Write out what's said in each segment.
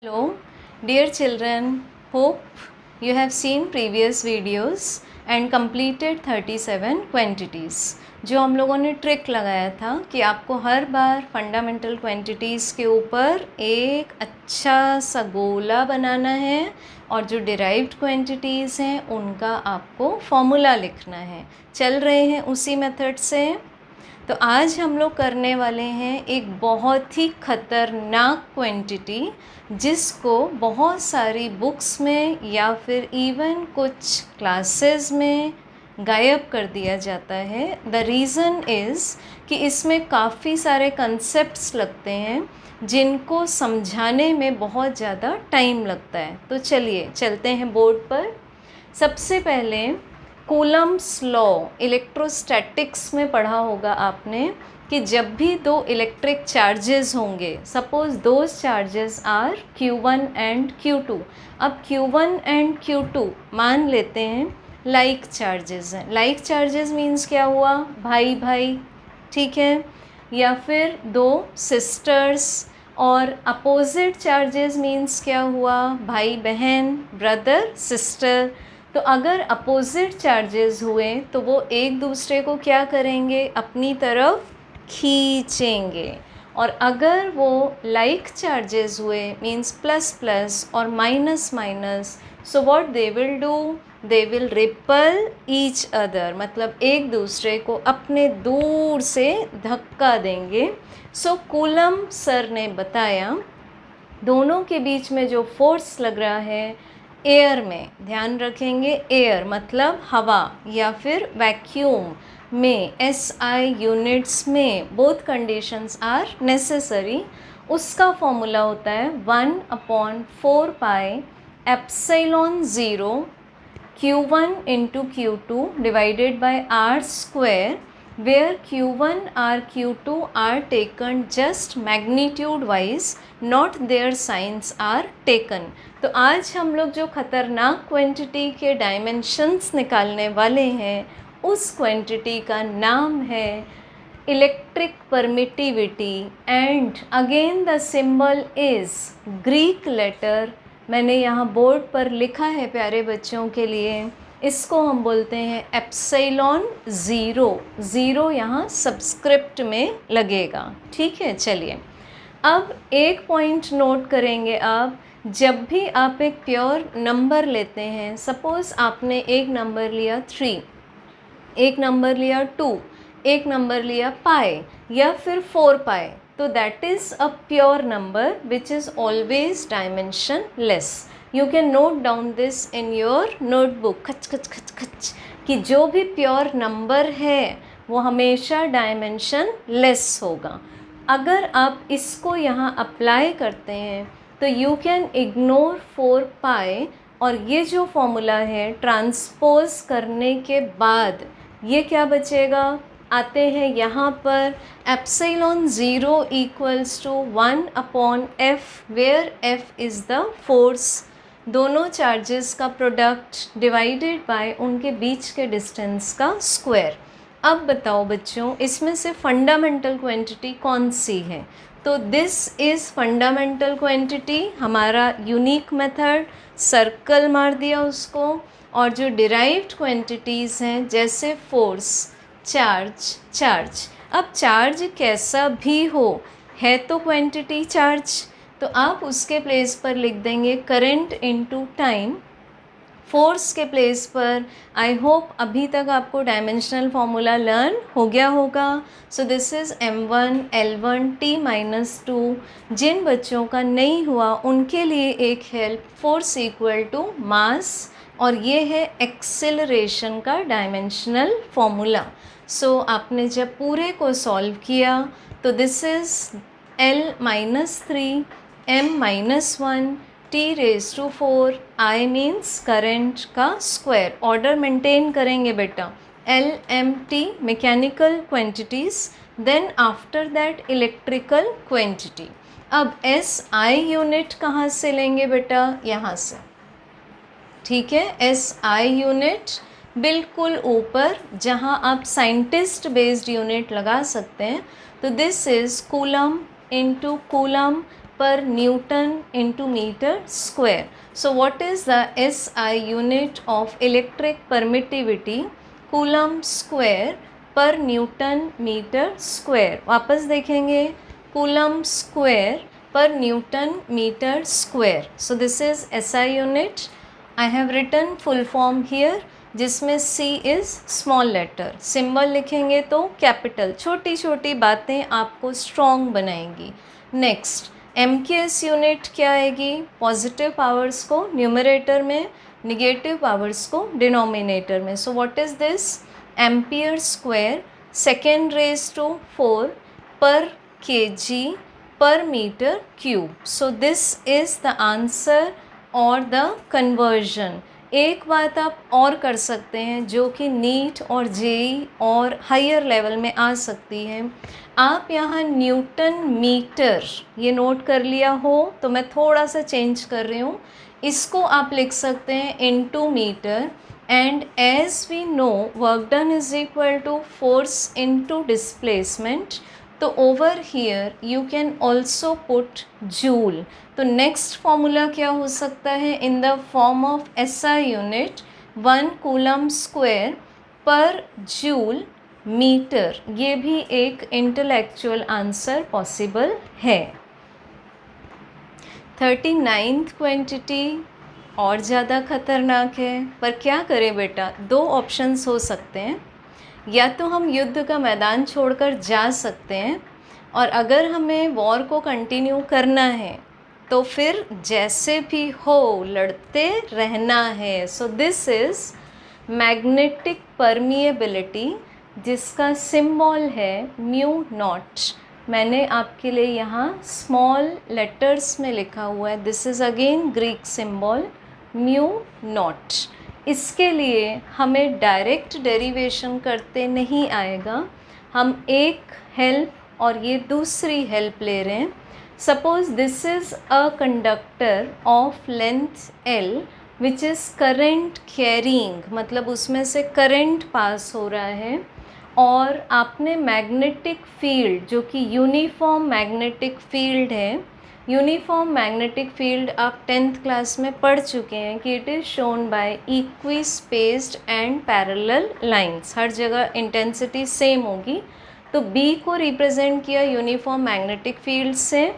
Hello, dear children. Hope you have seen previous videos and completed 37 quantities. जो हम लोगों ने ट्रिक लगाया था कि आपको हर बार फंडामेंटल क्वांटिटीज़ के ऊपर एक अच्छा सा गोला बनाना है और जो डिराइव्ड क्वांटिटीज़ हैं उनका आपको फॉर्मूला लिखना है। चल रहे हैं उसी मेथड से। तो आज हम लोग करने वाले हैं एक बहुत ही ख़तरनाक क्वांटिटी जिसको बहुत सारी बुक्स में या फिर इवन कुछ क्लासेस में गायब कर दिया जाता है। द रीज़न इज़ कि इसमें काफ़ी सारे कंसेप्ट्स लगते हैं जिनको समझाने में बहुत ज़्यादा टाइम लगता है। तो चलिए चलते हैं बोर्ड पर। सबसे पहले कूलम्स लॉ इलेक्ट्रोस्टैटिक्स में पढ़ा होगा आपने कि जब भी दो इलेक्ट्रिक चार्जेस होंगे, suppose those charges are Q1 and Q2। अब Q1 एंड Q2 मान लेते हैं लाइक चार्जेस हैं। लाइक चार्जेस मीन्स क्या हुआ? भाई भाई, ठीक है। या फिर दो सिस्टर्स। और अपोजिट चार्जेस मीन्स क्या हुआ? भाई बहन, ब्रदर सिस्टर। तो अगर अपोजिट चार्जेस हुए तो वो एक दूसरे को क्या करेंगे? अपनी तरफ खींचेंगे। और अगर वो लाइक चार्जेस हुए मीन्स प्लस प्लस और minus minus, so what they will do? They will ripple each other, मतलब एक दूसरे को अपने दूर से धक्का देंगे। सो कूलम सर ने बताया दोनों के बीच में जो फोर्स लग रहा है एयर में, ध्यान रखेंगे एयर मतलब हवा या फिर वैक्यूम में, SI यूनिट्स में बोथ कंडीशंस आर नेसेसरी। उसका फॉर्मूला होता है 1/4 pi epsilon 0 Q1 into Q2 divided by R square, where Q1 or Q2 are taken just magnitude wise, not their signs are taken। तो आज हम लोग जो ख़तरनाक क्वांटिटी के डायमेंशंस निकालने वाले हैं उस क्वांटिटी का नाम है electric permittivity. And again the symbol is Greek letter. मैंने यहाँ बोर्ड पर लिखा है प्यारे बच्चों के लिए, इसको हम बोलते हैं एप्सिलॉन 0। ज़ीरो यहाँ सबस्क्रिप्ट में लगेगा, ठीक है। चलिए अब एक पॉइंट नोट करेंगे आप। जब भी आप एक प्योर नंबर लेते हैं, सपोज़ आपने एक नंबर लिया 3, एक नंबर लिया 2, एक नंबर लिया पाई या फिर 4 पाई, तो that is a pure number which is always dimension less. You can note down this in your notebook, खच खच खच खच, कि जो भी प्योर नंबर है वो हमेशा डायमेंशन लेस होगा। अगर आप इसको यहाँ अप्लाई करते हैं तो यू कैन इग्नोर 4 पाई, और ये जो फॉर्मूला है ट्रांसपोज करने के बाद ये क्या बचेगा? आते हैं यहाँ पर epsilon 0 equals to 1/f, where f is the force, दोनों चार्जेस का प्रोडक्ट डिवाइडेड बाय उनके बीच के डिस्टेंस का स्क्वायर। अब बताओ बच्चों, इसमें से फंडामेंटल क्वांटिटी कौन सी है? तो दिस इज़ फंडामेंटल क्वांटिटी, हमारा यूनिक मेथड, सर्कल मार दिया उसको। और जो डिराइव्ड क्वांटिटीज़ हैं जैसे फोर्स, चार्ज, चार्ज, अब चार्ज कैसा भी हो है तो क्वांटिटी चार्ज, तो आप उसके प्लेस पर लिख देंगे करंट इनटू टाइम। फोर्स के प्लेस पर आई होप अभी तक आपको डायमेंशनल फार्मूला लर्न हो गया होगा। So this is m1 L1 T-2। जिन बच्चों का नहीं हुआ उनके लिए एक help, force equal to mass, और ये है एक्सेलरेशन का डायमेंशनल फार्मूला। सो आपने जब पूरे को सॉल्व किया तो this is L-3 m-1 T⁴ I means current का स्क्वायर। ऑर्डर मेंटेन करेंगे बेटा, LMT mechanical quantities, then after that electrical quantity. अब SI यूनिट कहाँ से लेंगे बेटा? यहाँ से, ठीक है। SI यूनिट बिल्कुल ऊपर जहाँ आप साइंटिस्ट बेस्ड यूनिट लगा सकते हैं। तो this is coulomb into coulomb per Newton into meter square. So what is the SI unit of electric permittivity? Coulomb square per Newton meter square. वापस देखेंगे, Coulomb square per Newton meter square. So this is SI unit. I have written full form here, जिसमें C is small letter, symbol लिखेंगे तो capital. छोटी छोटी बातें आपको strong बनाएंगी। नेक्स्ट, MKS यूनिट क्या आएगी? पॉजिटिव पावर्स को न्यूमरेटर में, निगेटिव पावर्स को डिनोमिनेटर में। So what is this? Ampere square second raise to 4 पर kg per meter cube. So this is the answer or the conversion. एक बात आप और कर सकते हैं जो कि नीट और जेई और हायर लेवल में आ सकती है। आप यहाँ न्यूटन मीटर ये नोट कर लिया हो तो मैं थोड़ा सा चेंज कर रही हूँ, इसको आप लिख सकते हैं into metre. And as we know work done is equal to force into displacement, तो over here you can also put joule. तो नेक्स्ट फॉर्मूला क्या हो सकता है? In the form of SI unit 1 coulomb square पर joule metre. ये भी एक इंटेलेक्चुअल आंसर पॉसिबल है। 39th क्वांटिटी और ज़्यादा खतरनाक है, पर क्या करें बेटा, दो ऑप्शंस हो सकते हैं। या तो हम युद्ध का मैदान छोड़कर जा सकते हैं, और अगर हमें वॉर को कंटिन्यू करना है तो फिर जैसे भी हो लड़ते रहना है। So this is magnetic permeability, जिसका सिंबल है म्यू नॉट। मैंने आपके लिए यहाँ स्मॉल लेटर्स में लिखा हुआ है। This is again Greek symbol mu naught. इसके लिए हमें डायरेक्ट डेरिवेशन करते नहीं आएगा, हम एक हेल्प और ये दूसरी हेल्प ले रहे हैं। Suppose this is a conductor of length L which is current carrying, मतलब उसमें से करंट पास हो रहा है, और आपने मैग्नेटिक फील्ड जो कि यूनिफॉर्म मैग्नेटिक फील्ड है, यूनिफॉर्म मैग्नेटिक फील्ड आप 10th क्लास में पढ़ चुके हैं कि it is shown by equispaced and parallel lines. हर जगह इंटेंसिटी सेम होगी। तो B को रिप्रेजेंट किया यूनिफॉर्म मैग्नेटिक फील्ड से,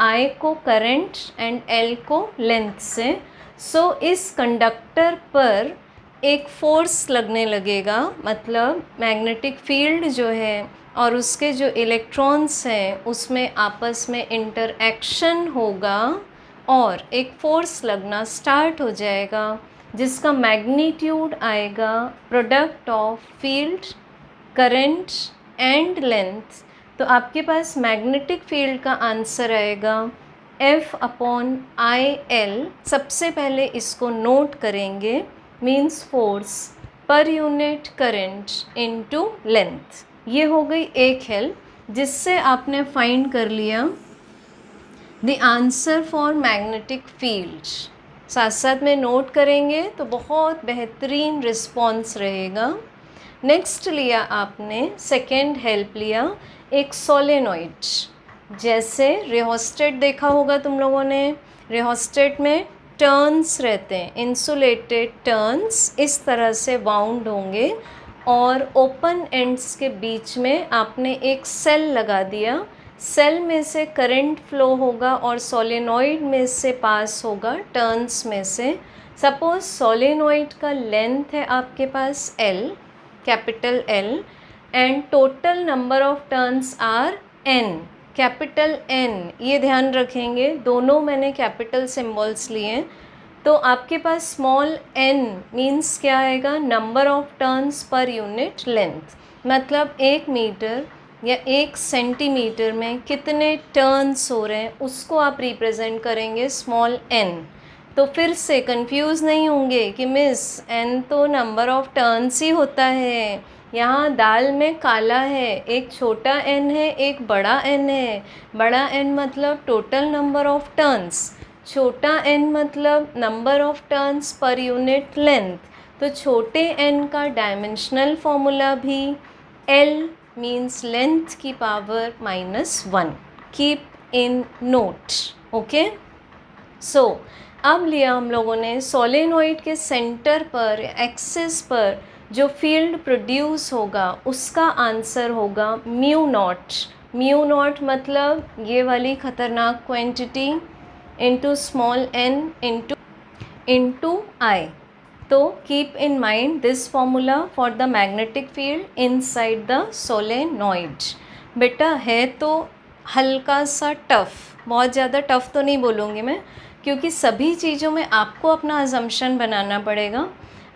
I को करंट एंड L को लेंथ से। सो इस कंडक्टर पर एक फोर्स लगने लगेगा, मतलब मैग्नेटिक फील्ड जो है और उसके जो इलेक्ट्रॉन्स हैं उसमें आपस में इंटरएक्शन होगा और एक फोर्स लगना स्टार्ट हो जाएगा, जिसका मैग्नीट्यूड आएगा product of field, current and length. तो आपके पास मैग्नेटिक फील्ड का आंसर आएगा F/IL। सबसे पहले इसको नोट करेंगे, means force per unit current into length. ये हो गई एक हेल्प, जिससे आपने फाइंड कर लिया the answer for magnetic field. साथ साथ में नोट करेंगे तो बहुत बेहतरीन रिस्पॉन्स रहेगा। नेक्स्ट लिया आपने, सेकेंड हेल्प लिया एक सोलेनॉइड। जैसे रिहोस्टेट देखा होगा तुम लोगों ने, रिहोस्टेट में टर्न्स रहते हैं, इंसुलेटेड टर्न्स इस तरह से वाउंड होंगे और ओपन एंड्स के बीच में आपने एक सेल लगा दिया। सेल में से करंट फ्लो होगा और सोलेनॉइड में से पास होगा टर्न्स में से। सपोज सोलेनॉइड का लेंथ है आपके पास L, capital L, and total number of turns are N, capital N। ये ध्यान रखेंगे, दोनों मैंने कैपिटल सिम्बॉल्स लिए। तो आपके पास स्मॉल n मीन्स क्या आएगा? Number of turns per unit length, मतलब 1 मीटर या 1 सेंटीमीटर में कितने टर्न्स हो रहे हैं उसको आप रिप्रेजेंट करेंगे स्मॉल n। तो फिर से कंफ्यूज नहीं होंगे कि मिस n तो नंबर ऑफ टर्न्स ही होता है, यहाँ दाल में काला है, एक छोटा n है एक बड़ा n है। बड़ा n मतलब टोटल नंबर ऑफ टर्न्स, छोटा n मतलब number of turns per unit length. तो छोटे n का डायमेंशनल फॉर्मूला भी L मीन्स लेंथ की power -1। Keep in note. Okay. So अब लिया हम लोगों ने सोलेनॉइड के सेंटर पर एक्सिस पर जो फील्ड प्रोड्यूस होगा उसका आंसर होगा म्यू नॉट। म्यू नॉट मतलब ये वाली खतरनाक quantity into small N into I. तो keep in mind this formula for the magnetic field inside the solenoid. बेटा है तो हल्का सा टफ, बहुत ज़्यादा टफ तो नहीं बोलूँगी मैं, क्योंकि सभी चीज़ों में आपको अपना अजम्पशन बनाना पड़ेगा।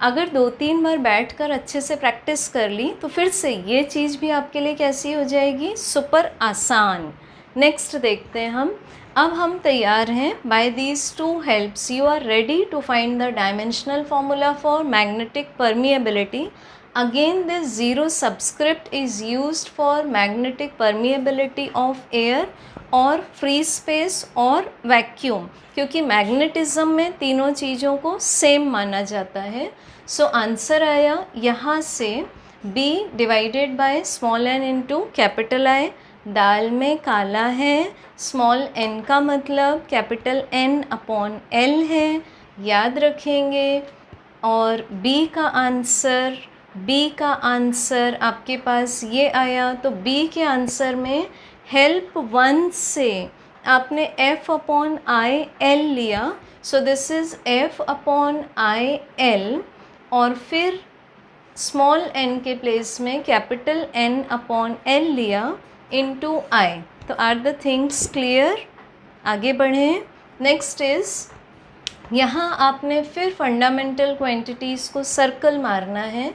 अगर 2-3 बार बैठकर अच्छे से प्रैक्टिस कर ली तो फिर से ये चीज़ भी आपके लिए कैसी हो जाएगी, सुपर आसान। नेक्स्ट देखते हैं हम। अब हम तैयार हैं। By these two helps you are ready to find the dimensional formula for magnetic permeability. Again this zero subscript is used for magnetic permeability of air और free space और vacuum, क्योंकि मैग्नेटिज्म में तीनों चीज़ों को सेम माना जाता है। सो आंसर आया यहाँ से B divided by small n into capital I। दाल में काला है, स्मॉल n का मतलब कैपिटल N अपॉन L है, याद रखेंगे। और बी का आंसर आपके पास ये आया। तो बी के आंसर में हेल्प 1 से आपने F अपॉन आई एल लिया। So this is F upon I L और फिर स्मॉल n के प्लेस में कैपिटल N अपॉन L लिया इनटू आई। तो आर द थिंग्स क्लियर? आगे बढ़ें। नेक्स्ट इज़ यहाँ आपने फिर फंडामेंटल क्वांटिटीज़ को सर्कल मारना है।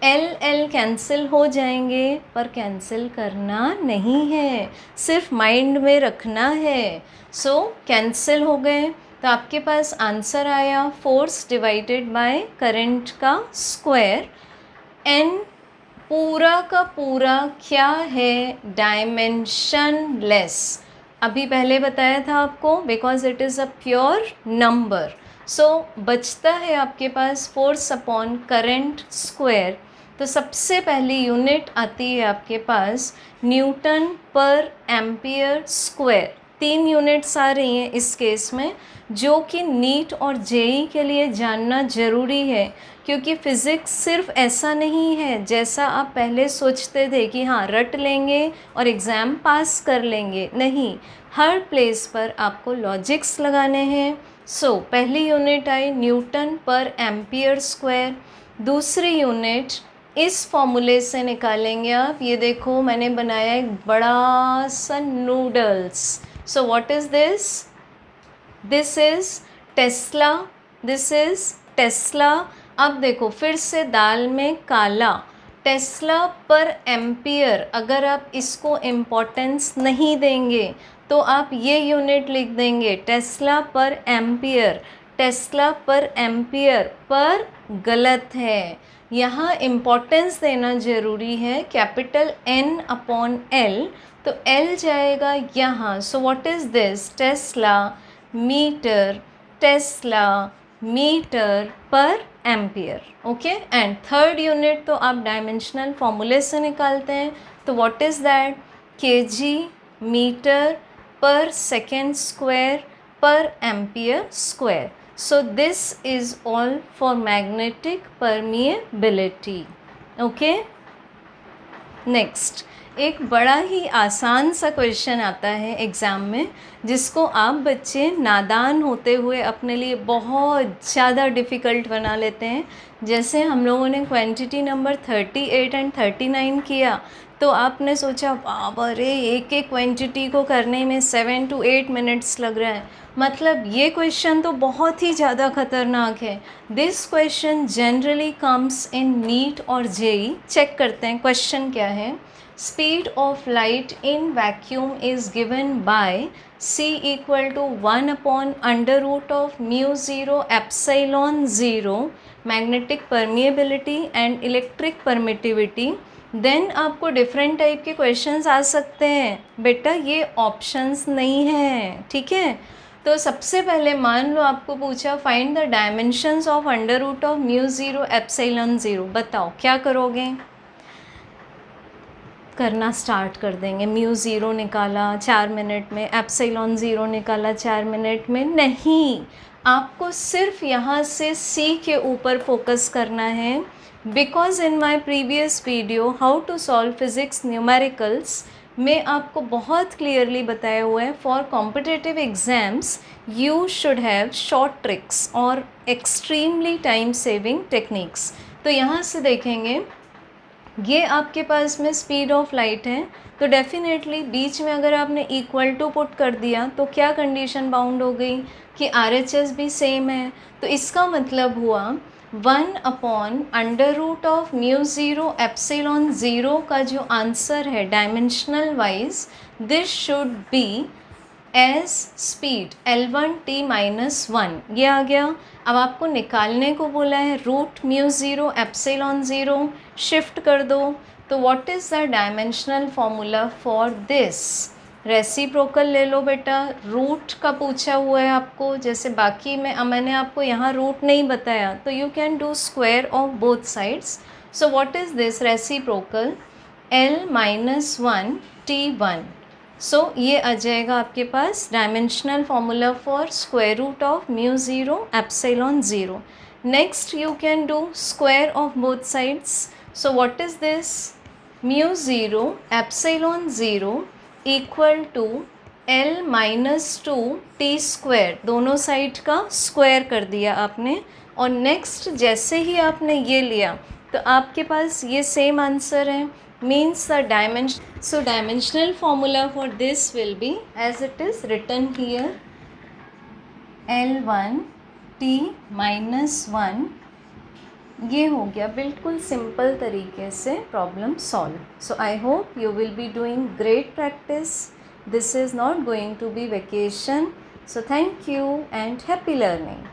एल कैंसिल हो जाएंगे पर कैंसिल करना नहीं है, सिर्फ माइंड में रखना है। सो कैंसिल हो गए तो आपके पास आंसर आया फोर्स डिवाइडेड बाय करंट का स्क्वायर। एन पूरा का पूरा क्या है, डायमेंशनलेस। अभी पहले बताया था आपको, because it is a pure number. So बचता है आपके पास फोर्स अपॉन करंट स्क्वायर। तो सबसे पहली यूनिट आती है आपके पास newton per ampere square. 3 units आ रही हैं इस केस में, जो कि नीट और जेई के लिए जानना ज़रूरी है, क्योंकि फ़िज़िक्स सिर्फ ऐसा नहीं है जैसा आप पहले सोचते थे कि हाँ रट लेंगे और एग्ज़ाम पास कर लेंगे। नहीं, हर प्लेस पर आपको लॉजिक्स लगाने हैं। सो पहली यूनिट आई न्यूटन पर एम्पियर स्क्वायर। दूसरी यूनिट इस फॉर्मूले से निकालेंगे आप। ये देखो मैंने बनाया एक बड़ा सा noodles. So what is this? This is Tesla, this is Tesla. अब देखो फिर से दाल में काला, टेस्ला पर एम्पियर। अगर आप इसको इम्पोर्टेंस नहीं देंगे तो आप ये यूनिट लिख देंगे टेस्ला पर एम्पियर। टेस्ला पर एम्पियर पर गलत है, यहाँ इम्पोर्टेंस देना ज़रूरी है, कैपिटल N अपॉन L। तो L जाएगा यहाँ। So what is this? Tesla metre, tesla metre per ampere. Okay. And third unit तो आप डायमेंशनल फॉर्मूले से निकालते हैं। तो what is that? kg metre per second square per ampere square. So this is all for magnetic permeability. Okay? Next, एक बड़ा ही आसान सा क्वेश्चन आता है एग्ज़ाम में, जिसको आप बच्चे नादान होते हुए अपने लिए बहुत ज़्यादा डिफ़िकल्ट बना लेते हैं। जैसे हम लोगों ने क्वांटिटी नंबर 38 एंड 39 किया, तो आपने सोचा बाबा रे एक एक क्वांटिटी को करने में 7 to 8 मिनट्स लग रहा है। मतलब ये क्वेश्चन तो बहुत ही ज़्यादा ख़तरनाक है। This question generally comes in NEET और जेई। चेक करते हैं क्वेश्चन क्या है। Speed of light in vacuum is given by c equal to 1 upon under root of mu zero epsilon zero magnetic permeability and electric permittivity. Then आपको different type के questions आ सकते हैं। बेटा ये ऑप्शंस नहीं है, ठीक है। तो सबसे पहले मान लो आपको पूछा find the dimensions of under root of mu zero epsilon zero. बताओ क्या करोगे? करना स्टार्ट कर देंगे। म्यू ज़ीरो निकाला 4 मिनट में, एप्सिलॉन ज़ीरो निकाला 4 मिनट में, नहीं, आपको सिर्फ यहाँ से सी के ऊपर फोकस करना है। Because in my previous video how to solve physics numericals में आपको बहुत क्लियरली बताया हुआ है, for competitive exams you should have short tricks और एक्सट्रीमली टाइम सेविंग टेक्निक्स। तो यहाँ से देखेंगे, ये आपके पास में स्पीड ऑफ लाइट है, तो डेफिनेटली बीच में अगर आपने इक्वल टू पुट कर दिया तो क्या कंडीशन बाउंड हो गई कि RHS भी सेम है। तो इसका मतलब हुआ 1/√ऑफ म्यू ज़ीरो एप्सिलॉन ज़ीरो का जो आंसर है dimensional wise, this should be as speed L1t-1, ये आ गया। अब आपको निकालने को बोला है root mu zero epsilon zero, shift कर दो, तो what is the dimensional formula for this? Reciprocal ले लो बेटा, रूट का पूछा हुआ है आपको, जैसे बाकी में मैंने आपको यहाँ रूट नहीं बताया, तो you can do square of both sides. So what is this reciprocal? L-1t1। So ये आ जाएगा आपके पास dimensional formula for square root of mu zero epsilon zero. Next you can do square of both sides. So what is this? Mu zero epsilon zero equal to L-2t², दोनों side का square कर दिया आपने। और next जैसे ही आपने ये लिया तो आपके पास ये सेम आंसर है, means the dimensional formula for this will be as it is written here, L1t-1। ये हो गया बिल्कुल सिंपल तरीके से problem solve. So I hope you will be doing great practice. This is not going to be vacation, so thank you and happy learning.